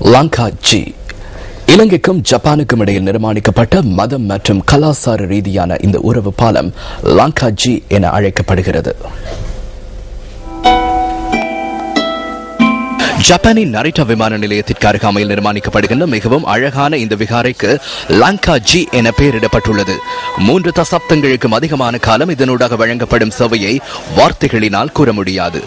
Lanka G இலங்கைக்கும் ஜப்பானுக்கும் இடையில் நிர்மாணிக்கப்பட்ட மதம் மற்றும் கலாச்சார ரீதியான இந்த உறவு பாலம் லங்கா ஜி என அழைக்கப்படுகிறது. ஜப்பானின் நரிட்டா விமான நிலையத்திற்கு அருகாமையில் நிர்மாணிக்கப்படுகின்ற மிகவும் அழகான இந்த விகாரைக்கு லங்கா ஜி என பெயரிடப்பட்டுள்ளது. 3 தசாப்தங்களுக்கும் அதிகமான காலம் இதனூடாக வழங்கப்படும் சேவையை வார்த்தைகளினால் கூற முடியாது.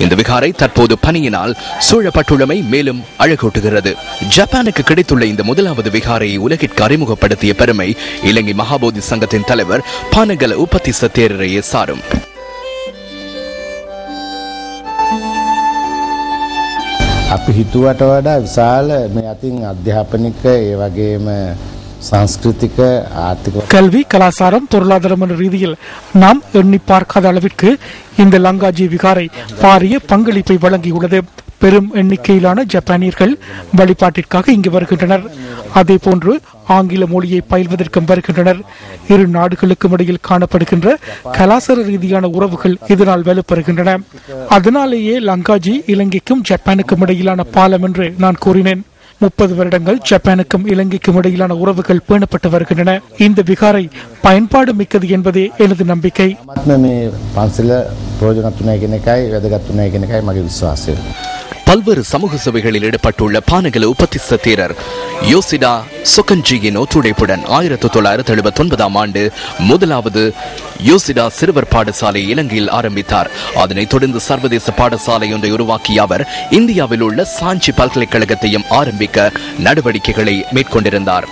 இந்த விகாரை தற்போது பனியினால் சூழப்பட்டுள்ளமை மேலும் அழகூட்டுகிறது. ஜப்பானுக்கு கிடைத்துள்ள இந்த முதலாவது விகாரையை உலகிற்கு அறிமுகப்படுத்திய பெருமை இலங்கை மகாபோதி சங்கத்தின் தலைவர் பானகல உபதிஸ்ஸ தேரரையே சாரும். අපි හිතුවට වඩා විශාල මේ අතින් අධ්‍යාපනික ඒ වගේම சாஸ்கிருதிக ஆர்த்திக கல்வி கலாச்சாரம் பொருளாதாரம் என்ற ரீதியில் நாம் எண்ணி பார்க்காத அளவிற்கு இந்த லங்காஜி விகாரை பாரிய பங்களிப்பை வழங்கியுள்ளது. பெரும் எண்ணிக்கையிலான ஜப்பானியர்கள் வழிபாட்டிற்காக இங்கு வருகின்றனர். அதே போன்று ஆங்கில மொழியை பயில்வதற்கும் வருகின்றனர். இரு நாடுகளுக்கும் இடையில் காணப்படுகின்ற கலாச்சார ரீதியான உறவுகள் இதனால் வலுப்பெறுகின்றன. அதனாலேயே லங்காஜி இலங்கைக்கும் ஜப்பானுக்கும் இடையிலான பாலம் என்று நான் கூறினேன். 30 வருடங்கள் ஜப்பானுக்கும் இலங்கைக்கும் இடையிலான உறவுகள் பேணப்பட்டு வருகின்றன. இந்த விகாரை பயன்பாடு மிக்கது என்பதே எனது நம்பிக்கை. பல்வேறு சமூக சேவைகளில் ஈடுபட்டுள்ள பானகல உபதிஸ்ஸ தேரர் யோசிடா சொகன்ஜியின் ஒத்துழைப்புடன் 1979 ஆண்டு முதலாவது யோசிடா சிறுவர் பாடசாலை இலங்கையில் ஆரம்பித்தார். அதனைத் தொடர்ந்து சர்வதேச பாடசாலை ஒன்றை உருவாக்கிய அவர் இந்தியாவில் உள்ள சாஞ்சி பல்கலைக்கழகத்தையும் ஆரம்பிக்க நடவடிக்கைகளை மேற்கொண்டிருந்தார்.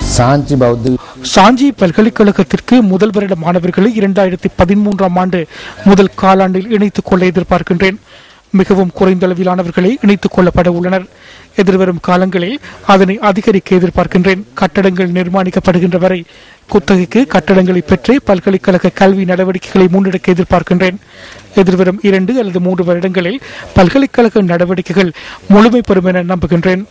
சாஞ்சி பல்கலைக்கழகத்திற்கு முதல் வருட மாணவர்களை 2013 ஆண்டு முதல் காலாண்டில் இணைத்துக் கொள்ள எதிர்பார்க்கின்றேன். மிகவும் குறைந்த அளவிலானவர்களை இணைத்துக் கொள்ளப்பட உள்ளனர். எதிர்வரும் காலங்களில் அதனை அதிகரிக்க எதிர்பார்க்கின்றேன். கட்டடங்கள் நிர்மாணிக்கப்படுகின்ற வரை குத்தகைக்கு கட்டடங்களை பெற்றே பல்கலைக்கழக கல்வி நடவடிக்கைகளை முன்னெடுக்க எதிர்பார்க்கின்றேன். எதிர்வரும் 2 அல்லது 3 வருடங்களில் பல்கலைக்கழக நடவடிக்கைகள் முழுமை பெறும் என நம்புகின்றேன்.